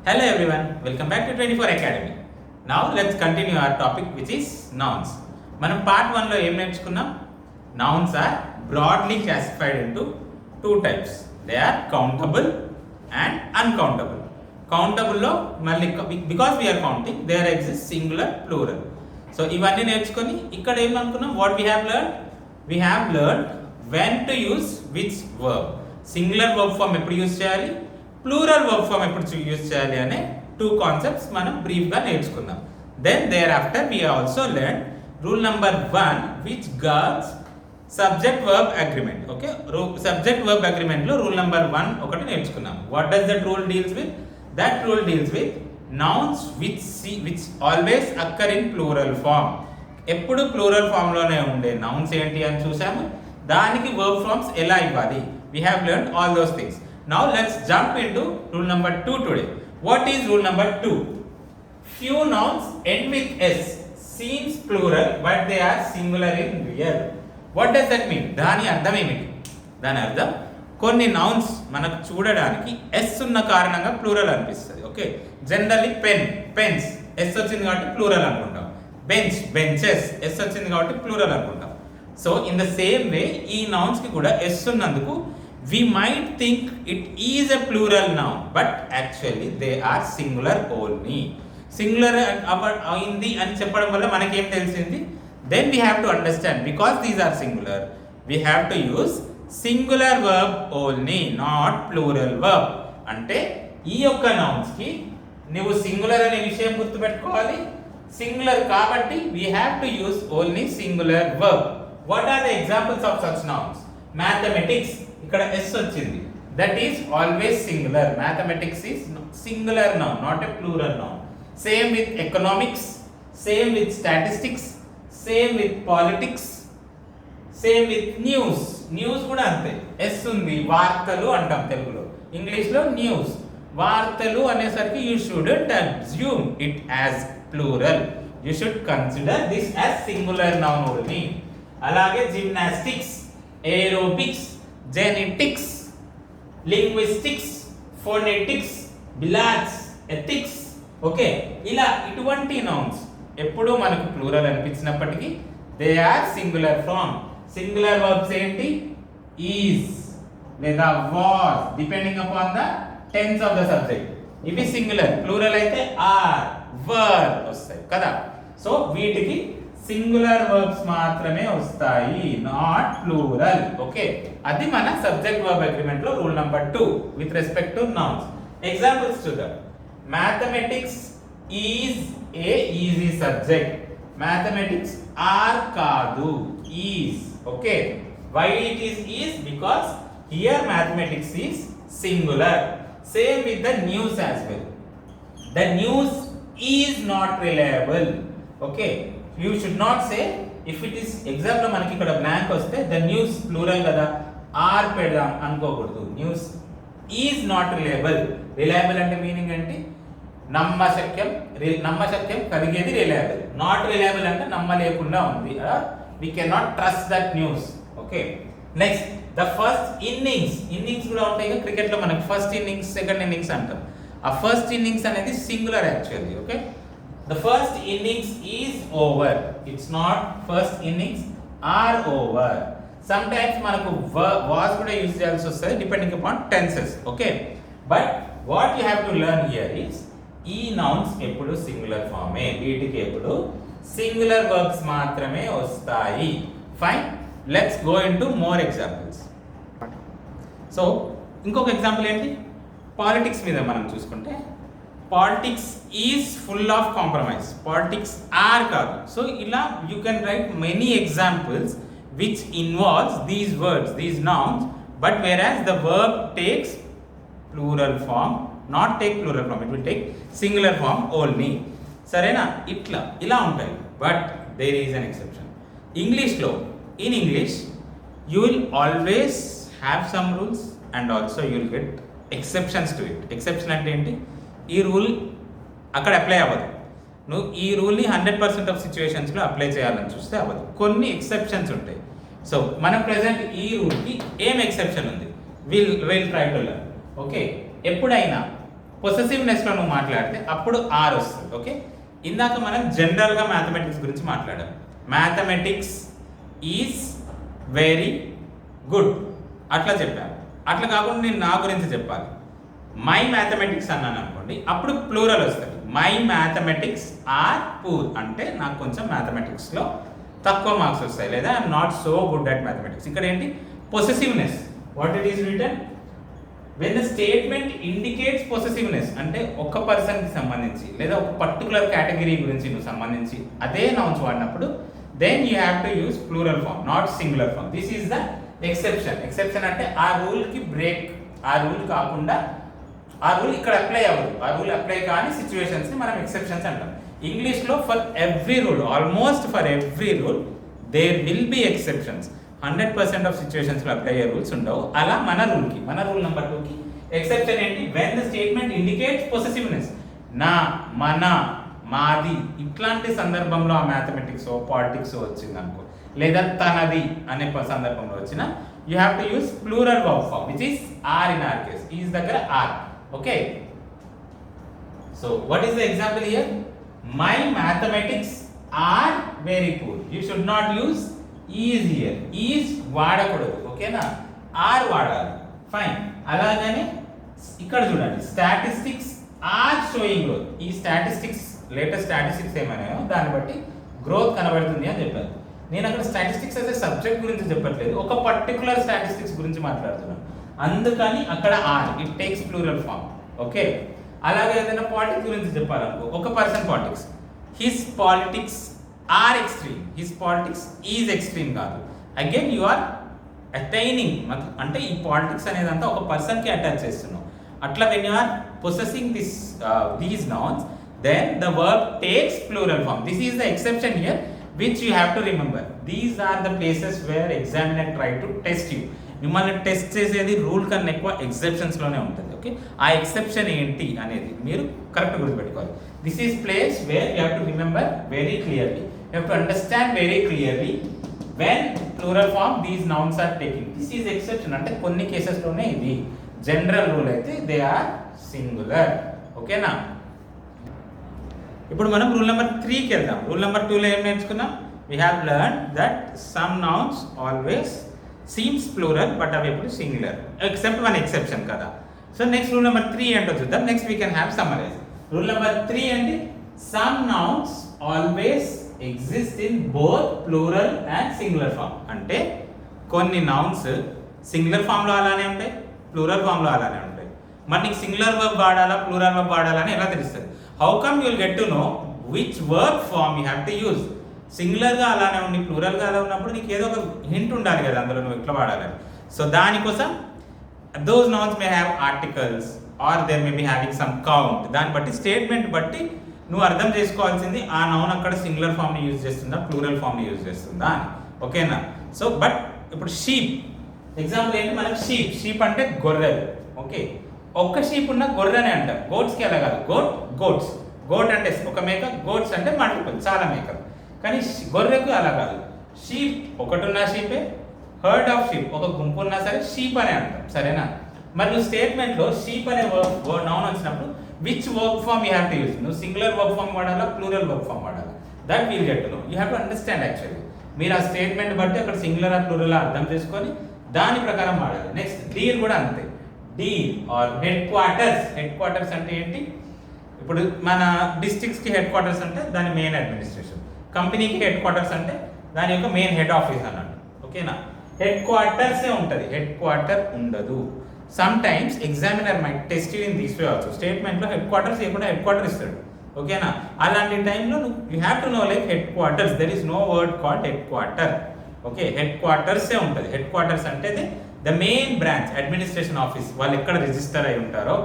Hello everyone, welcome back to 24 Academy. Now let's continue our topic which is nouns. మనం part 1 లో ఏం నేర్చుకున్నాం? Nouns are broadly classified into two types. They are countable and uncountable. Countable లో మళ్ళీ because we are counting there exists singular plural. So ఇవన్నీ నేర్చుకొని ఇక్కడ ఏం అనుకున్నాం? What we have learned? We have learned when to use which verb. Singular verb form ఎప్పుడు use చేయాలి, plural verb form ఎప్పుడు యూజ్ చేయాలి అనే టూ కాన్సెప్ట్స్ మనం బ్రీఫ్గా నేర్చుకుందాం. Then there after we also learn rule number 1 which girls subject verb agreement. Okay, subject verb అగ్రిమెంట్లో rule number 1 ఒకటి నేర్చుకున్నాం. What does that rule deals with? That rule deals with nouns which always occur in plural form. ఎప్పుడు ప్లూరల్ ఫామ్లోనే ఉండే nouns ఏంటి అని చూసాము. దానికి వర్బ్ ఫామ్స్ ఎలా ఇవ్వాలి. We have learn all those things. Now let's jump into rule number 2 today. What is rule number 2? Few nouns end with s seems plural but they are singular in real. What does that mean? దాని అర్థం ఏమిటి? దాని అర్థం కొన్ని nouns మనకు చూడడానికి s ఉన్న కారణంగా ప్లూరల్ అనిపిస్తుంది. Okay, generally pen pens s వచ్చింది కాబట్టి ప్లూరల్ అనుకుంటాం. బెంచ్ బెంచెస్ s వచ్చింది కాబట్టి ప్లూరల్ అనుకుంటాం. So in the same way ఈ నౌన్స్ కి కూడా s ఉన్నందుకు we might think it is a plural noun but actually they are singular only. Singular అయింది అని చెప్పడం వల్ల మనకి ఏం తెలిసింది? Then we have to understand because these are singular we have to use singular verb only not plural verb. అంటే ఈ యొక్క నౌన్స్ కి నువ్వు సింగులర్ అనే విషయం గుర్తుపెట్టుకోవాలి. సింగులర్ కాబట్టి we have to use only singular verb. What are the examples of such nouns? Mathematics, ఇక్కడ s వచ్చింది, that is always singular. Mathematics is singular noun not a plural noun. Same with economics, same with statistics, same with politics, same with news. News కూడా అంతే, s ఉంది. వార్తలు అంటాం తెలుగులో, ఇంగ్లీష్లో news. వార్తలు అనేసరికి you shouldn't assume it as plural. You should consider this as singular noun only. అలాగే gymnastics, aerobics, genetics, linguistics, phonetics, pilates, ethics. Okay, ఇలా ఇటువంటి నౌన్స్ ఎప్పుడూ మనకు ప్లూరల్ అనిపించినప్పటికీ they are singular form. Singular verbs ఏంటి? Is లేదా was depending upon the tense of the subject. ఇవి singular. Plural అయితే ఆర్, వర్ వస్తాయి కదా. సో వీటికి సింగులర్ వర్బ్స్ మాత్రమే వస్తాయి, నాట్ ప్లూరల్. ఓకే, అది మన సబ్జెక్ట్ వర్బ్ అగ్రిమెంట్ లో rule number 2 with respect to nouns. Examples చూద్దాం. Mathematics is a easy subject. Mathematics are కాదు, is. Okay, why it is because here mathematics is singular. Same with the news as well. The news is not reliable. Okay, you should not say if it is exam లో మనకి ఇక్కడ blank వస్తే the news plural కదా, r పెడదాం అనుకోకూడదు. News is not reliable. Reliable అంటే meaning ఏంటి? నమ్మశక్యం. నమ్మశక్యం కలిగేది రిలయబుల్. నాట్ రిలయబుల్ అంటే నమ్మలేకుండా ఉంది, we cannot trust that news. Okay, next the first innings. Innings కూడా ఉంటాయి కదా క్రికెట్ లో మనకి, ఫస్ట్ ఇన్నింగ్స్, సెకండ్ ఇన్నింగ్స్ అంటాం. ఆ ఫస్ట్ ఇన్నింగ్స్ అనేది singular actually. Okay, the first innings is over. It's not first innings are over. Sometimes manaku was kuda use cheyalsi vastadi depending upon tenses. Okay, but what you have to learn here is ee nouns eppudu singular form e, veetiki eppudu singular verbs maatrame vastayi. Fine, let's go into more examples. So inkoka example enti, politics మీద మనం చూసుకుంటే politics is full of compromise. Politics are కాదు. So ఇలా you can write many examples which involves these words, these nouns, but whereas the verb takes plural form, not take plural form, it will take singular form only. సరేనా? ఇట్లా ఇలా ఉంటాయి. But there is an exception. ఇంగ్లీష్లో, in English you will always have some rules and also you will get exceptions to it. Exception అంటే ఏంటి? ఈ rule అక్కడ apply అవ్వదు. నువ్వు ఈ రూల్ని 100% ఆఫ్ సిచ్యువేషన్స్లో అప్లై చేయాలని చూస్తే అవ్వదు. కొన్ని ఎక్సెప్షన్స్ ఉంటాయి. సో మనం ప్రెసెంట్ ఈ రూల్కి ఏం ఎక్సెప్షన్ ఉంది? Will try to learn. Okay, ఎప్పుడైనా పొసెసివ్నెస్లో నువ్వు మాట్లాడితే అప్పుడు ఆర్ వస్తుంది. ఓకే, ఇందాక మనం జనరల్గా మ్యాథమెటిక్స్ గురించి మాట్లాడాం. మ్యాథమెటిక్స్ ఈజ్ వెరీ గుడ్ అట్లా చెప్పాను. అట్లా కాకుండా నేను నా గురించి చెప్పాలి. మై మ్యాథమెటిక్స్ అన్నాను అనుకోండి, అప్పుడు ప్లూరల్ వస్తుంది. మై మ్యాథమెటిక్స్ ఆర్ పూర్ అంటే నాకు కొంచెం మ్యాథమెటిక్స్లో తక్కువ మార్క్స్ వస్తాయి, లేదా I'm not so good at mathematics. ఇక్కడ ఏంటి possessiveness, what it is return when the statement indicates possessiveness అంటే ఒక పర్సన్కి సంబంధించి లేదా ఒక పర్టికులర్ కేటగిరీ గురించి నువ్వు సంబంధించి అదే నౌన్స్ వాడినప్పుడు then you have to use plural form, not singular form. This is the exception. Exception అంటే ఆ రూల్కి బ్రేక్, ఆ రూల్ కాకుండా ఆ రూల్ ఇక్కడ అప్లై అవ్వదు, ఆ రూల్ అప్లై కాని సిచ్యువేషన్స్ని మనం ఎక్సెప్షన్స్ అంటాం. ఇంగ్లీష్లో for every rule, almost for every rule there will be exceptions. 100% of సిచ్యువేషన్స్లో అప్లై అయ్యే రూల్స్ ఉండవు. అలా మన రూల్ నెంబర్ 2కి ఎక్సెప్షన్ ఏంటి, when the statement indicates possessiveness, నా, మన, మాది ఇట్లాంటి సందర్భంలో ఆ మ్యాథమెటిక్స్ పాలిటిక్స్ వచ్చింది అనుకో, లేదా తనది అనే సందర్భంలో వచ్చిన you have to use plural verb form which is are. In are case is దగ్గర are. Okay, so what is the example here, my mathematics are very poor. You should not use is here, is వాడకూడదు. ఓకేనా, are వాడాలి. Fine. అలాగనే ఇక్కడ చూడండి, statistics are showing growth. ఈ statistics latest statistics ఏమైనాయో దాన్ని బట్టి గ్రోత్ కనబడుతుంది అని చెప్పారు. నేను అక్కడ స్టాటిస్టిక్స్ అయితే సబ్జెక్ట్ గురించి చెప్పట్లేదు, ఒక పర్టికులర్ స్టాటిస్టిక్స్ గురించి మాట్లాడుతున్నాను. అందుకని అక్కడ are, it takes plural form. Okay, అలాగే ఏదైనా పాలిటిక్స్ గురించి చెప్పాలనుకో, ఒక person politics, his politics are extreme, his politics is extreme కాదు. అగైన్ యు ఆర్ అటైనింగ్, అంటే ఈ పాలిటిక్స్ అనేదంతా ఒక పర్సన్కి అటాచ్ చేస్తున్నావు. అట్లా when you are possessing these nouns then the verb takes plural form. This is the exception here which you have to remember. These are the places where examiner try to test you. మిమ్మల్ని test చేసేది rule కన్నా ఎక్కువ ఎక్సెప్షన్స్లోనే ఉంటుంది. Okay, ఆ exception ఏంటి అనేది మీరు correct గుర్తుపెట్టుకోవాలి. This is place where you have to remember very clearly, you have to understand very clearly when plural form these nouns are taking. This is exception అంటే కొన్ని కేసెస్లోనే ఇది. జనరల్ రూల్ అయితే దే ఆర్ సింగులర్. ఓకేనా, ఇప్పుడు మనం rule number 3కి వెళ్దాం. రూల్ నెంబర్ 2లో ఏం నేర్చుకున్నాం, we have learn that some nouns always seems plural but అవి ఎప్పుడు సింగులర్ ఎక్సెప్ట్ వన్ ఎక్సెప్షన్ కదా. సో నెక్స్ట్ రూల్ నెంబర్ 3 ఏంటో చూద్దాం. Next we can have summarize. Rule number 3 ఏంటి, some nouns always exist in both plural and singular form. అంటే కొన్ని nouns singular ఫామ్లో అలానే ఉంటాయి, ప్లూరల్ ఫామ్లో అలానే ఉంటాయి. మరి నీకు సింగులర్ వర్బ్ వాడాలా ప్లూరల్ వర్బ్ వాడాలని ఎలా తెలుస్తుంది? How come you will get to know which verb form you have to use? సింగులర్గా అలానే ఉండి ప్లూరల్గా అలా ఉన్నప్పుడు నీకు ఏదో ఒక హింట్ ఉండాలి కదా అందులో నువ్వు ఎట్లా వాడాలని. సో దానికోసం those nouns may have articles are there may be having some count. దాన్ని బట్టి స్టేట్మెంట్ బట్టి నువ్వు అర్థం చేసుకోవాల్సింది ఆ నౌన్ అక్కడ సింగులర్ ఫామ్ని యూజ్ చేస్తుందా ప్లూరల్ ఫామ్ని యూజ్ చేస్తుందా అని. ఓకేనా, సో బట్ ఇప్పుడు షీప్ ఎగ్జాంపుల్ ఏంటి మనకు, షీప్ అంటే గొర్రెలు. ఓకే, ఒక్క షీప్ ఉన్న గొర్రెనే అంటాం. గోట్స్కి అలా కాదు, గోట్స్. గోట్ అంటే ఒక మేక, గోట్స్ అంటే మల్టిపుల్ చాలా మేకలు. కానీ గొర్రెకు అలా కాదు, షీప్ ఒకటి ఉన్న షీపే, హర్డ్ ఆఫ్ షీప్ ఒక గుంపు ఉన్నా సరే షీప్ అనే అంటాం. సరేనా, మరి నువ్వు స్టేట్మెంట్లో షీప్ అనే నౌన్ వచ్చినప్పుడు which verb form you have to use, నువ్వు సింగులర్ వర్బ్ ఫామ్ వాడాలా ప్లూరల్ వర్బ్ ఫామ్ వాడాలా, that will get to know. You have to understand actually. మీరు ఆ స్టేట్మెంట్ బట్టి అక్కడ సింగులర్ ఆ ప్లూరల్ అర్థం చేసుకొని దాని ప్రకారం వాడాలి. నెక్స్ట్ డీర్ కూడా అంతే, deer are headquarters. Headquarters అంటే ఏంటి, ఇప్పుడు మన డిస్ట్రిక్ట్స్కి హెడ్ క్వార్టర్స్ అంటే దాని మెయిన్ అడ్మినిస్ట్రేషన్, కంపెనీకి హెడ్ క్వార్టర్స్ అంటే దాని యొక్క మెయిన్ హెడ్ ఆఫీస్ అన్నట్టు. ఓకేనా, హెడ్ క్వార్టర్సే ఉంటుంది, హెడ్ క్వార్టర్ ఉండదు. Sometimes examiner might test you in this way also. స్టేట్మెంట్లో హెడ్ క్వార్టర్స్ ఇవ్వకుండా హెడ్ క్వార్టర్ ఇస్తాడు. ఓకేనా, అలాంటి టైంలో you have to know like headquarters, there is no word called headquarter. Okay, head క్వార్టర్సే ఉంటుంది. Headquarters అంటే the main branch administration office, వాళ్ళు ఎక్కడ రిజిస్టర్ అయి ఉంటారో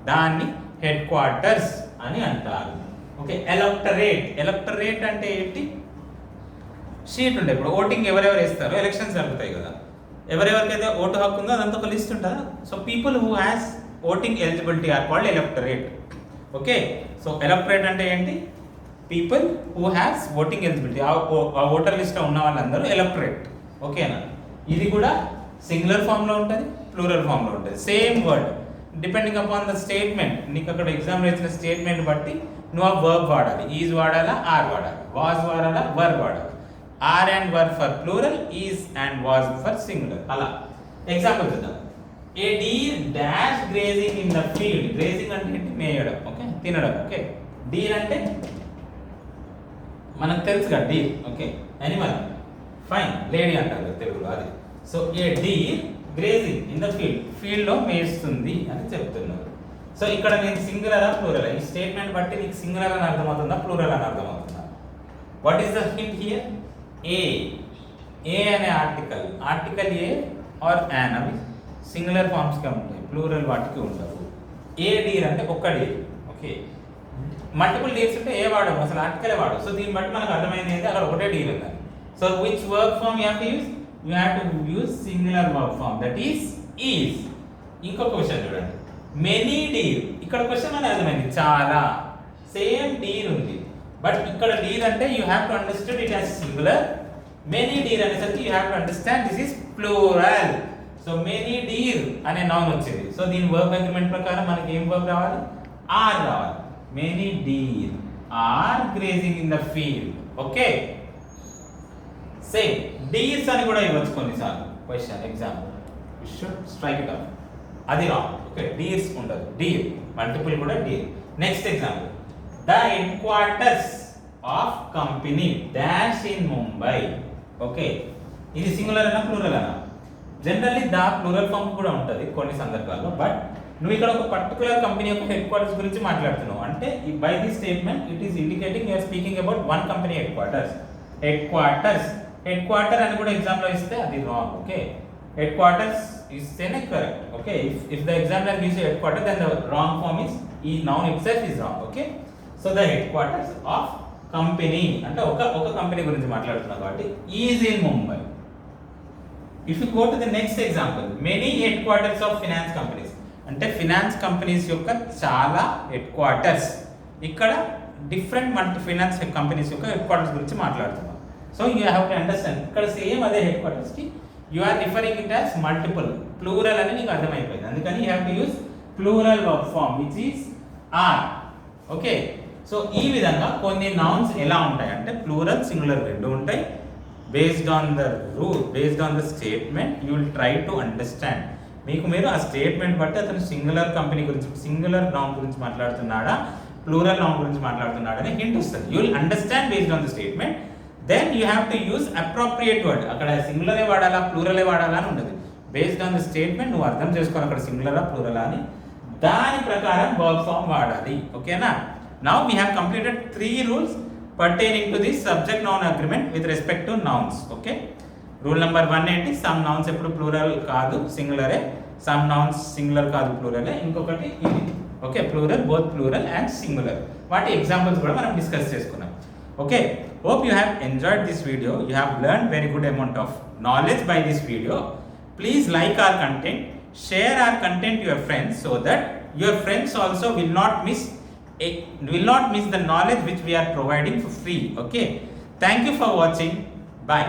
దాన్ని హెడ్ క్వార్టర్స్ అని అంటారు. ఓకే, ఎలక్టరేట్ అంటే ఏంటి, షీట్ ఉండే ఇప్పుడు ఓటింగ్ ఎవరెవరు వేస్తారో ఎలక్షన్స్ జరుగుతాయి కదా, ఎవరెవరికైతే ఓటు హక్కు ఉందో అదంతా ఒక లిస్ట్ ఉంటుందా. So people who has voting eligibility are called electorate. Okay, so electorate అంటే ఏంటి, people who has voting eligibility, ఆ ఓటర్ లిస్ట్లో ఉన్న వాళ్ళందరూ ఎలక్టరేట్. ఓకేనా, ఇది కూడా సింగులర్ ఫామ్లో ఉంటుంది ప్లూరల్ ఫామ్లో ఉంటుంది, same word. Depending upon the statement, నీకు అక్కడ ఎగ్జామ్లో ఇచ్చిన స్టేట్మెంట్ బట్టి నువ్వు ఆ వర్బ్ వాడాలి. ఈజ్ వాడాలా, ఆర్ వాడాలి, వాజ్ వాడాలా, వర్ వాడాలి. Are and were for plural, is and was for singular. అలా ఎగ్జాంపుల్ చూద్దాం. A deer dash grazing in the field. Grazing అంటే ఏంటి? మేయడం, ఓకే, తినడం. ఓకే, డీర్ అంటే మనకు తెలుసుగా, డీర్, ఓకే, యానిమల్. ఫైన్, లేడీ అంటారు తెలుగులో అది. So a deer grazing in the field, ఫీల్డ్ లో మేస్తుంది అని చెప్తున్నారు. సో ఇక్కడ నేను సింగులరా ప్లూరల్, ఈ స్టేట్మెంట్ బట్టి నీకు సింగులర్ అని అర్థమవుతుందా, ప్లూరల్ అని అర్థమవుతుందా? What is the hint here? A అనే ఆర్టికల్ ఏ ఆర్ యాన్ అవి సింగులర్ ఫార్మ్స్ గా ఉంటాయి, ప్లూరల్ వాటికి ఉండవు. ఏ డీర్ అంటే ఒక్క డీర్, ఓకే. మల్టిపుల్ డీర్స్ ఉంటే ఏ వాడము, అసలు ఆర్టికలే వాడు. సో దీన్ని బట్టి మనకు అర్థమైంది ఏంటి, అక్కడ ఒకటే డీర్ ఉంది. So which verb form you have to use? You have to use singular verb form, that is. ఇంకొక క్వశ్చన్ చూడండి, మెనీ డీర్. ఇక్కడ క్వశ్చన్ అని అర్థమైంది, చాలా. సేమ్ డీర్ ఉంది, బట్ ఇక్కడ డీర్ అంటే you have to understand it as singular. Many deer అనేసరికి you have to understand this is plural. So many deer అనే నౌన్ వచ్చింది. సో దీని వర్బ్ అగ్రిమెంట్ ప్రకారం మనకి ఏం వర్బ్ రావాలి? ఆర్ రావాలి. Many deer are grazing in the field. Okay, same deers అని కూడా ఇవ్వచ్చు కొన్నిసార్లు question example. You should strike it off. అది రాంగ్. ఓకే, డీర్స్ ఉండదు, డీర్ మల్టిపుల్ కూడా deer. Next example, the headquarters of company dash in Mumbai. Okay, ఇది singular అనా plural అనా? జనరల్లీ ద ప్లూరల్ ఫామ్ కూడా ఉంటుంది కొన్ని సందర్భాల్లో, బట్ నువ్వు ఇక్కడ ఒక పర్టికులర్ కంపెనీ యొక్క హెడ్ క్వార్టర్స్ గురించి మాట్లాడుతున్నావు అంటే by this statement it is indicating you are speaking about one company headquarters. Headquarter అని కూడా ఎగ్జామ్ లో ఇస్తే అది రాంగ్. ఓకే, హెడ్ క్వార్టర్స్ ఇస్తేనే correct. Okay, if the examiner gives headquarter then the wrong form is ఈ noun itself is wrong. Okay, so the headquarters of company అంటే ఒక company గురించి మాట్లాడుతున్నాం కాబట్టి is in Mumbai. If you go to the next example, many headquarters of finance companies అంటే finance companies యొక్క చాలా headquarters. ఇక్కడ different finance companies యొక్క హెడ్ క్వార్టర్స్ గురించి మాట్లాడుతున్నాం. So you have to understand, ఇక్కడ సేమ్ అదే హెడ్ క్వార్టర్స్ కి you are referring it as multiple, plural అని నీకు అర్థమైపోయింది. అందుకని you have to use plural verb form which is are. Okay, so ఈ విధంగా కొన్ని నౌన్స్ ఎలా ఉంటాయి అంటే ప్లూరల్ సింగులర్ రెండు ఉంటాయి. Based on the rule, based on the statement you will try to understand. మీకు మీరు ఆ స్టేట్మెంట్ బట్టి అతను సింగులర్ కంపెనీ గురించి, సింగులర్ నౌన్ గురించి మాట్లాడుతున్నాడా, ప్లూరల్ నౌన్ గురించి మాట్లాడుతున్నాడా అని హింట్ వస్తుంది. You will understand based on the statement. Then you have to use appropriate word. అక్కడ సింగులరే వాడాలా ప్లూరలే వాడాలా అని ఉండదు. బేస్డ్ ఆన్ ద స్టేట్మెంట్ నువ్వు అర్థం చేసుకోవాలి అక్కడ సింగులరా ప్లూరలా అని, దాని ప్రకారం వర్బ్ ఫార్మ్ వాడాలి. ఓకేనా? Now we have completed 3 rules pertaining to this subject noun agreement with respect to nouns. Okay, rule number 1 ఏంటి? సమ్ నౌన్స్ ఎప్పుడు ప్లూరల్ కాదు సింగులరే, సమ్ నౌన్స్ సింగులర్ కాదు ప్లూరలే. ఇంకొకటి ఇది, okay, plural, both plural and singular. వాటి ఎగ్జాంపుల్స్ కూడా మనం డిస్కస్ చేసుకున్నాం. Okay, hope you have enjoyed this video. You have learned very good amount of knowledge by this video. Please like our content, share our content to your friends so that your friends also will not miss the knowledge which we are providing for free. Okay, thank you for watching. Bye.